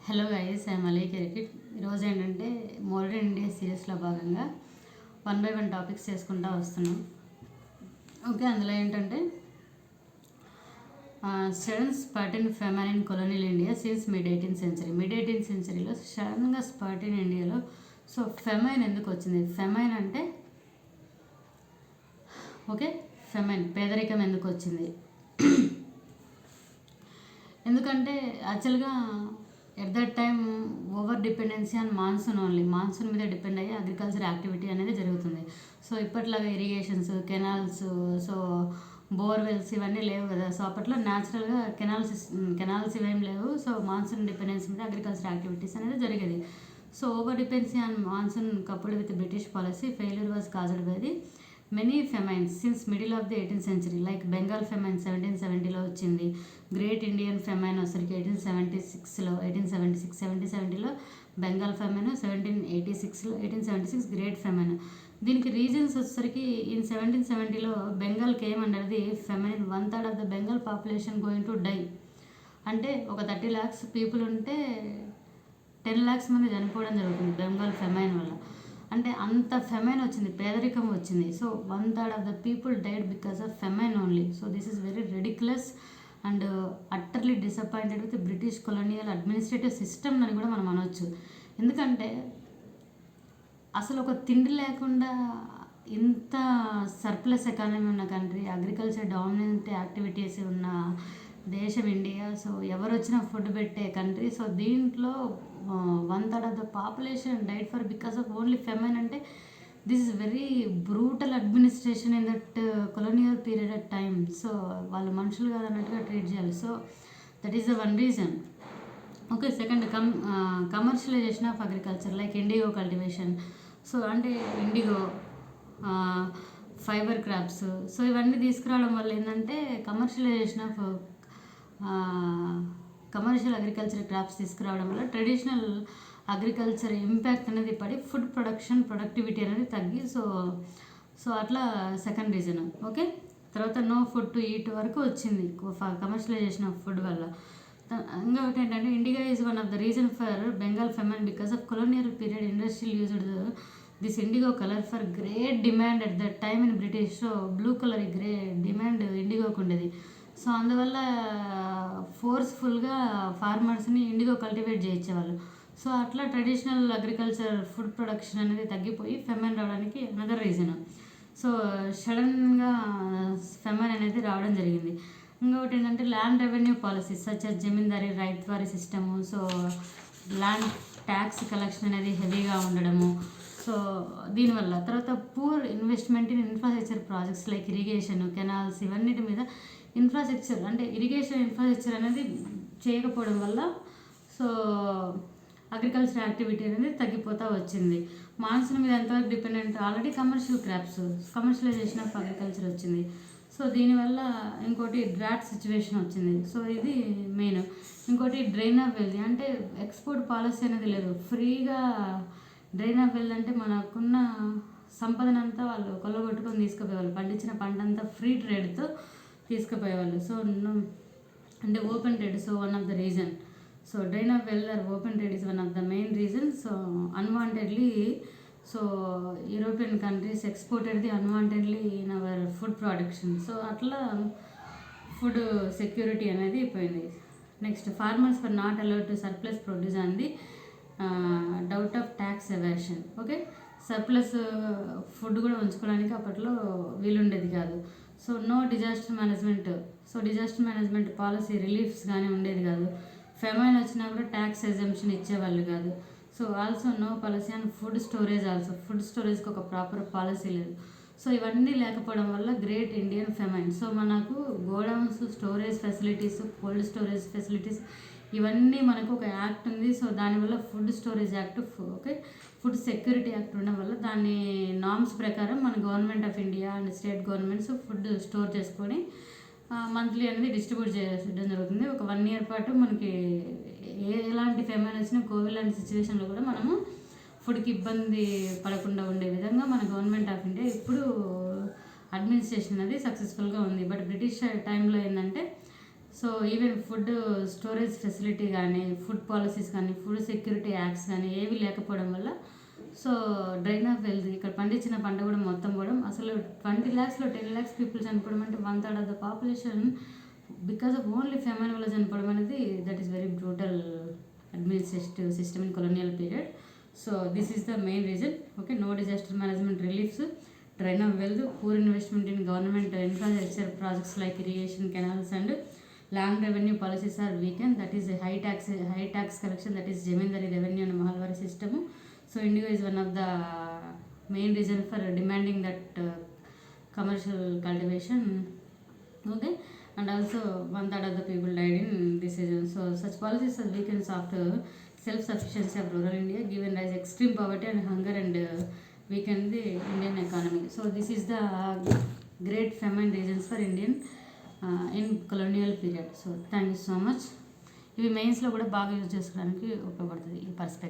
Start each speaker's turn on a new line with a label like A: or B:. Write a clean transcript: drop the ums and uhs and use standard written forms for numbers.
A: Hello guys, I'm Ali కిరికిట్. ఈరోజు ఏంటంటే మోడర్న్ ఇండియా సిరీస్లో భాగంగా 1 by 1 టాపిక్స్ చేసుకుంటూ వస్తున్నాం. ఓకే, అందులో ఏంటంటే sudden spurt in famine in colonial India since mid 18th century. Mid 18th centuryలో సడన్గా స్పర్ట్ ఇన్ ఇండియాలో సో ఫెమైన్ ఎందుకు వచ్చింది? ఫెమైన్ అంటే ఓకే, ఫెమైన్ పేదరికం ఎందుకు వచ్చింది? ఎందుకంటే యాక్చువల్గా at that time over dependency on monsoon only, monsoon మీద డిపెండ్ అయ్యి అగ్రికల్చర్ యాక్టివిటీ అనేది జరుగుతుంది. సో ఇప్పట్లాగా ఇరిగేషన్స్, కెనాల్స్, సో బోర్వెల్స్ ఇవన్నీ లేవు కదా. సో అప్పట్లో న్యాచురల్గా కెనాల్స్ ఇవేం లేవు. సో మాన్సూన్ డిపెండెన్సీ మీద అగ్రికల్చర్ యాక్టివిటీస్ అనేది జరిగేది. So over dependency on monsoon coupled with British policy failure was caused by the many famines since middle of the 18th century. Like Bengal famine 1770లో వచ్చింది. Great Indian famine వచ్చరికి 1870లో Bengal famine, 1876 great famine. దీనికి reasons వచ్చేసరికి in 1770లో Bengal came under the famine, 1/3 of the Bengal population going to die. అంటే ఒక 30 lakhs people ఉంటే 10 lakhs మంది చనిపోవడం జరుగుతుంది బెంగాల్ ఫెమైన్ వల్ల. అంటే అంత ఫెమైన్ వచ్చింది, పేదరికం వచ్చింది. So 1/3 of the people died because of famine only. So this is very ridiculous and utterly disappointed with British colonial administrative system అని కూడా మనం అనవచ్చు. ఎందుకంటే అసలు ఒక తిండి లేకుండా ఇంత సర్ప్లస్ ఎకానమీ ఉన్న కంట్రీ, అగ్రికల్చర్ డామినెంట్ యాక్టివిటీస్ ఉన్న దేశం ఇండియా. సో ఎవరు వచ్చినా ఫుడ్ పెట్టే కంట్రీ. సో దీంట్లో 1/3 of the population died for because of only famine. అంటే this is very brutal administration in that colonial period of time. So వాళ్ళు మనుషులు కాదన్నట్టుగా ట్రీట్ చేయాలి. So that is the one reason. Okay, second commercialisation of agriculture like indigo cultivation. So అంటే indigo, fibre crops, so ఇవన్నీ తీసుకురావడం వల్ల ఏంటంటే commercialisation of commercial agriculture crops తీసుకురావడం వల్ల ట్రెడిషనల్ అగ్రికల్చర్ ఇంపాక్ట్ అనేది పడి ఫుడ్ ప్రొడక్టివిటీ అనేది తగ్గి సో అట్లా సెకండ్ రీజన్. ఓకే, తర్వాత నో ఫుడ్ టు ఈట్ వరకు వచ్చింది కమర్షియలైజేషన్ ఆఫ్ ఫుడ్ వల్ల. ఇంకొకటి ఏంటంటే India is one of the reason for Bengal famine because of colonial period industrial used this indigo colour for great demand at that time in British. So blue colour demand ఇండిగోకి ఉండేది. So అందువల్ల ఫోర్స్ఫుల్గా ఫార్మర్స్ని indigo cultivate చేయించేవాళ్ళు. So అట్లా traditional agriculture food production అనేది తగ్గిపోయి famine రావడానికి అనదర్ రీజన్. సో సడన్గా ఫెమైన్ అనేది రావడం జరిగింది. ఇంకొకటి ఏంటంటే land revenue policies such as zamindari ryotwari system. So land tax collection అనేది హెవీగా ఉండడము. సో దీనివల్ల తర్వాత poor investment in infrastructure projects like irrigation, canals ఇవన్నిటి మీద ఇన్ఫ్రాస్ట్రక్చర్ అంటే ఇరిగేషన్ ఇన్ఫ్రాస్ట్రక్చర్ అనేది చేయకపోవడం వల్ల సో అగ్రికల్చర్ యాక్టివిటీ అనేది తగ్గిపోతూ వచ్చింది. మాన్సూన్ మీద ఎంతవరకు dependent, already commercialisation of agriculture వచ్చింది. సో దీనివల్ల ఇంకోటి డ్రాట్ సిచ్యువేషన్ వచ్చింది. సో ఇది మెయిన్. ఇంకోటి డ్రైన్ ఆఫ్ వెల్త్, అంటే ఎక్స్పోర్ట్ పాలసీ అనేది లేదు. ఫ్రీగా డ్రైన్ ఆఫ్ వెల్త్ అంటే మనకున్న సంపదనంతా వాళ్ళు కొల్లగొట్టుకొని తీసుకుపోయేవాళ్ళు. పండించిన పంట అంతా ఫ్రీ ట్రేడ్తో తీసుకుపోయేవాళ్ళు. సో అంటే open trade. So one of the reason. So drain of wealth or open trade is one of the main reason. So unwantedly so European countries exported the unwantedly in our food production. So అట్లా food security అనేది పోయింది. Next farmers were not allowed to surplus produce on the doubt of tax evasion. Okay, surplus food కూడా ఉంచుకోవడానికి అప్పట్లో వీలుండేది కాదు. So no disaster management. So disaster management policy reliefs కానీ ఉండేది కాదు. ఫెమైన్ వచ్చినా కూడా ట్యాక్స్ ఎగ్జంప్షన్ ఇచ్చేవాళ్ళు కాదు. So also no policy and food storage also. Food స్టోరేజ్కి ఒక ప్రాపర్ పాలసీ లేదు. సో ఇవన్నీ లేకపోవడం వల్ల గ్రేట్ ఇండియన్ ఫెమైన్. సో మనకు godowns, storage facilities, cold storage facilities ఇవన్నీ మనకు ఒక యాక్ట్ ఉంది. సో దానివల్ల food storage act, okay, food security act ఉండడం వల్ల దాని నామ్స్ ప్రకారం మన government of India and state governments food store చేసుకొని మంత్లీ అనేది డిస్ట్రిబ్యూట్ చేయడం జరుగుతుంది. ఒక 1 year పాటు మనకి ఎలాంటి ఫెమైన్ వచ్చినా కోవిడ్ లాంటి సిచ్యువేషన్లో కూడా మనము ఫుడ్కి ఇబ్బంది పడకుండా ఉండే విధంగా మన గవర్నమెంట్ ఆఫ్ ఇండియా ఇప్పుడు అడ్మినిస్ట్రేషన్ అనేది సక్సెస్ఫుల్గా ఉంది. బట్ బ్రిటిష్ టైంలో ఏంటంటే so even food storage facility కానీ, ఫుడ్ పాలసీస్ కానీ, ఫుడ్ సెక్యూరిటీ యాక్ట్స్ కానీ ఏవి లేకపోవడం వల్ల సో డ్రైన్ ఆఫ్ వెల్త్, ఇక్కడ పండించిన పంట కూడా మొత్తం కూడా అసలు 20 lakhsలో 10 lakhs పీపుల్ చనిపోవడం అంటే 1/3 of the population because of only famine వల్ల చనిపోవడం అనేది that is very brutal administrative system in colonial period. So this is the main reason. Okay, no disaster management reliefs, drain of wealth, poor investment in government infrastructure projects like irrigation, canals and land revenue policies are weakened. That is a high tax collection, that is Jamindari revenue and Mahalwari system. So Indigo is one of the main reason for demanding that commercial cultivation. Okay, and also 1/3 of the people died in this season. So such policies are weakened after self-sufficiency of rural India, given rise extreme poverty and hunger and weakened the Indian economy. So this is the great famine reasons for Indian in colonial period. So thank you so much. ఇవి మెయిన్స్లో కూడా బాగా use చేసుకోవడానికి ఉపయోగపడుతుంది ఈ perspective.